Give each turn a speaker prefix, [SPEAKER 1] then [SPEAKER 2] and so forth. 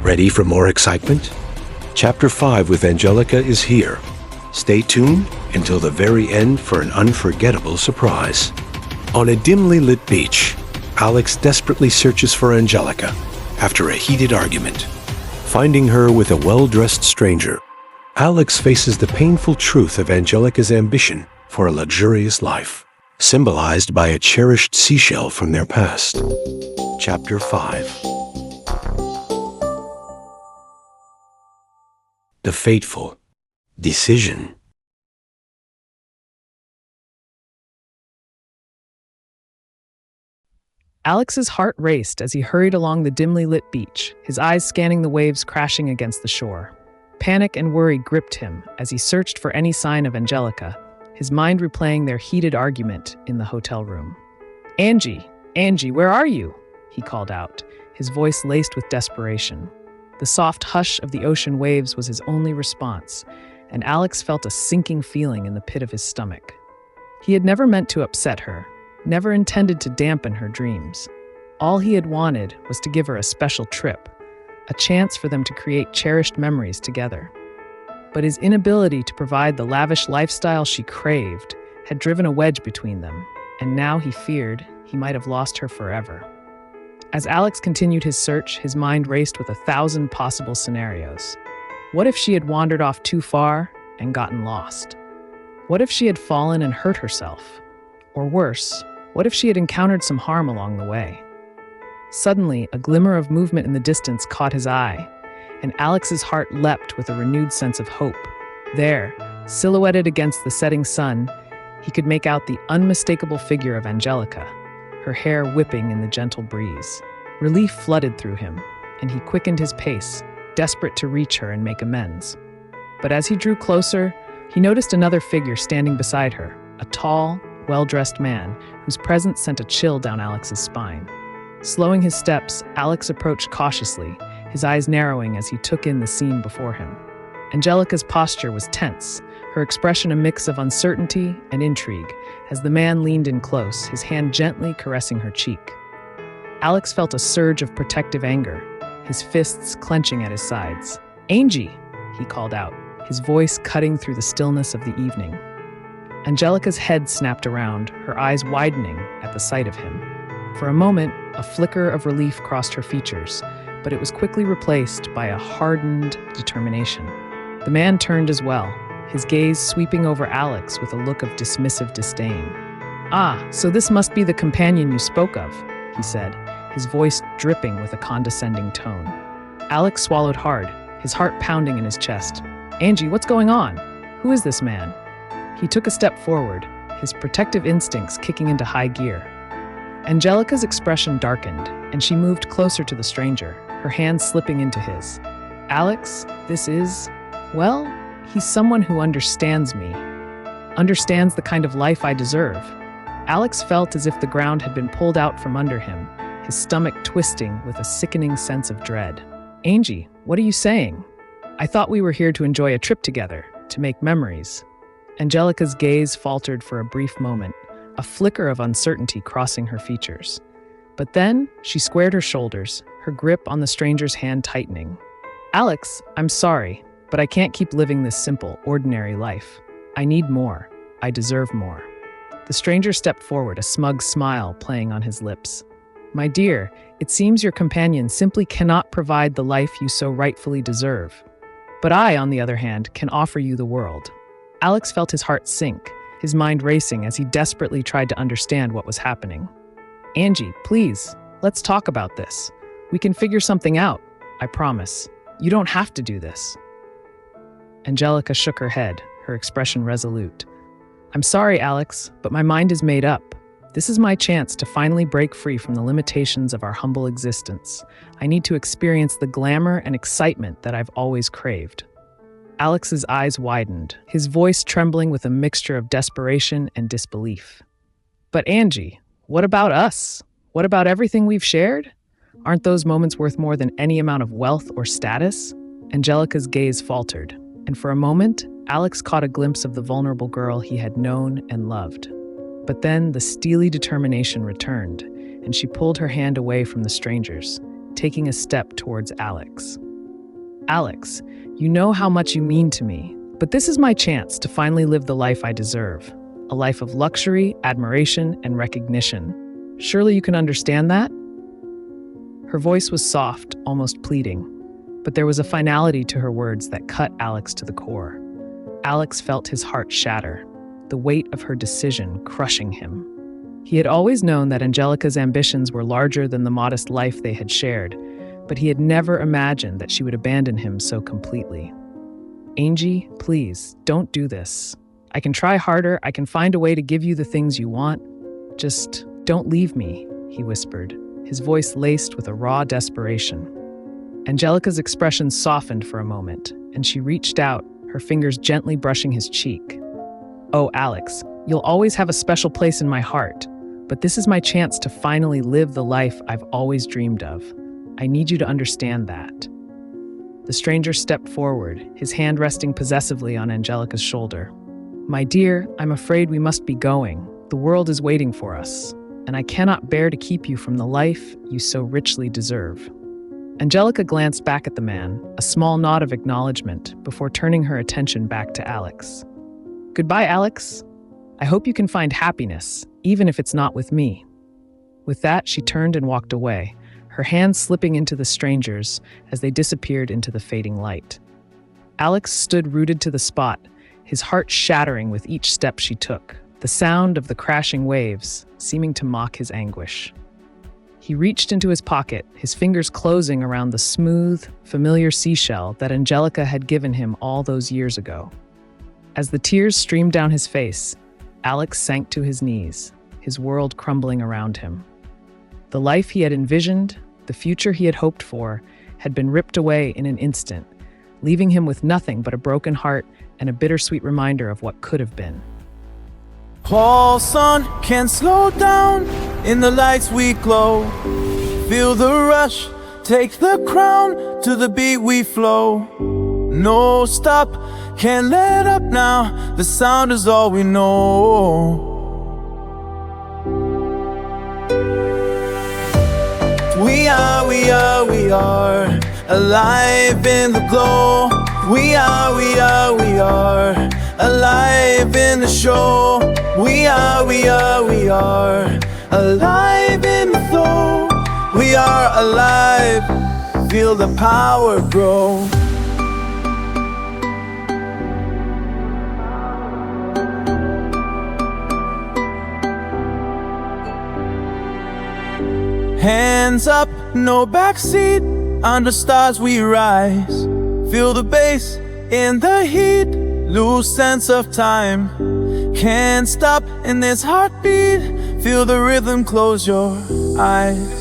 [SPEAKER 1] Ready for more excitement? Chapter 5 with Angelica is here. Stay tuned until the very end for an unforgettable surprise. On a dimly lit beach, Alex desperately searches for Angelica after a heated argument. Finding her with a well-dressed stranger, Alex faces the painful truth of Angelica's ambition for a luxurious life, symbolized by a cherished seashell from their past. Chapter 5. The fateful decision.
[SPEAKER 2] Alex's heart raced as he hurried along the dimly lit beach, his eyes scanning the waves crashing against the shore. Panic and worry gripped him as he searched for any sign of Angelica, his mind replaying their heated argument in the hotel room. Angie, where are you?" he called out, his voice laced with desperation. The soft hush of the ocean waves was his only response, and Alex felt a sinking feeling in the pit of his stomach. He had never meant to upset her, never intended to dampen her dreams. All he had wanted was to give her a special trip, a chance for them to create cherished memories together. But his inability to provide the lavish lifestyle she craved had driven a wedge between them, and now he feared he might have lost her forever. As Alex continued his search, his mind raced with 1,000 possible scenarios. What if she had wandered off too far and gotten lost? What if she had fallen and hurt herself? Or worse, what if she had encountered some harm along the way? Suddenly, a glimmer of movement in the distance caught his eye, and Alex's heart leapt with a renewed sense of hope. There, silhouetted against the setting sun, he could make out the unmistakable figure of Angelica, her hair whipping in the gentle breeze. Relief flooded through him, and he quickened his pace, desperate to reach her and make amends. But as he drew closer, he noticed another figure standing beside her, a tall, well-dressed man whose presence sent a chill down Alex's spine. Slowing his steps, Alex approached cautiously, his eyes narrowing as he took in the scene before him. Angelica's posture was tense, her expression a mix of uncertainty and intrigue, as the man leaned in close, his hand gently caressing her cheek. Alex felt a surge of protective anger, his fists clenching at his sides. "Angie!" he called out, his voice cutting through the stillness of the evening. Angelica's head snapped around, her eyes widening at the sight of him. For a moment, a flicker of relief crossed her features, but it was quickly replaced by a hardened determination. The man turned as well, his gaze sweeping over Alex with a look of dismissive disdain. "Ah, so this must be the companion you spoke of," he said, his voice dripping with a condescending tone. Alex swallowed hard, his heart pounding in his chest. "Angie, what's going on? Who is this man?" He took a step forward, his protective instincts kicking into high gear. Angelica's expression darkened, and she moved closer to the stranger, her hand slipping into his. "Alex, well, he's someone who understands me, understands the kind of life I deserve." Alex felt as if the ground had been pulled out from under him, his stomach twisting with a sickening sense of dread. "Angie, what are you saying? I thought we were here to enjoy a trip together, to make memories." Angelica's gaze faltered for a brief moment, a flicker of uncertainty crossing her features. But then she squared her shoulders, her grip on the stranger's hand tightening. "Alex, I'm sorry, but I can't keep living this simple, ordinary life. I need more. I deserve more." The stranger stepped forward, a smug smile playing on his lips. "My dear, it seems your companion simply cannot provide the life you so rightfully deserve. But I, on the other hand, can offer you the world." Alex felt his heart sink, his mind racing as he desperately tried to understand what was happening. "Angie, please, let's talk about this. We can figure something out, I promise. You don't have to do this." Angelica shook her head, her expression resolute. "I'm sorry, Alex, but my mind is made up. This is my chance to finally break free from the limitations of our humble existence. I need to experience the glamour and excitement that I've always craved." Alex's eyes widened, his voice trembling with a mixture of desperation and disbelief. "But Angie, what about us? What about everything we've shared? Aren't those moments worth more than any amount of wealth or status?" Angelica's gaze faltered, and for a moment, Alex caught a glimpse of the vulnerable girl he had known and loved. But then the steely determination returned, and she pulled her hand away from the stranger's, taking a step towards Alex. Alex, you know how much you mean to me, but this is my chance to finally live the life I deserve. A life of luxury, admiration, and recognition. Surely you can understand that? Her voice was soft, almost pleading, but there was a finality to her words that cut Alex to the core. Alex felt his heart shatter, the weight of her decision crushing him. He had always known that Angelica's ambitions were larger than the modest life they had shared, but he had never imagined that she would abandon him so completely. Angie, please, don't do this. I can try harder, I can find a way to give you the things you want. Just don't leave me, he whispered, his voice laced with a raw desperation. Angelica's expression softened for a moment, and she reached out, her fingers gently brushing his cheek. Oh, Alex, you'll always have a special place in my heart, but this is my chance to finally live the life I've always dreamed of. I need you to understand that. The stranger stepped forward, his hand resting possessively on Angelica's shoulder. My dear, I'm afraid we must be going. The world is waiting for us, and I cannot bear to keep you from the life you so richly deserve. Angelica glanced back at the man, a small nod of acknowledgement, before turning her attention back to Alex. Goodbye, Alex. I hope you can find happiness, even if it's not with me. With that, she turned and walked away, her hands slipping into the stranger's as they disappeared into the fading light. Alex stood rooted to the spot, his heart shattering with each step she took, the sound of the crashing waves seeming to mock his anguish. He reached into his pocket, his fingers closing around the smooth, familiar seashell that Angelica had given him all those years ago. As the tears streamed down his face, Alex sank to his knees, his world crumbling around him. The life he had envisioned, the future he had hoped for, had been ripped away in an instant, leaving him with nothing but a broken heart and a bittersweet reminder of what could have been.
[SPEAKER 3] Paul's sun can slow down in the lights we glow. Feel the rush, take the crown, to the beat we flow. No stop, can't let up now, the sound is all we know. We are alive in the glow. We are alive in the show. We are alive in the flow. We are alive, feel the power grow. Hands up, no backseat, under stars we rise. Feel the bass in the heat, lose sense of time. Can't stop in this heartbeat, feel the rhythm, close your eyes.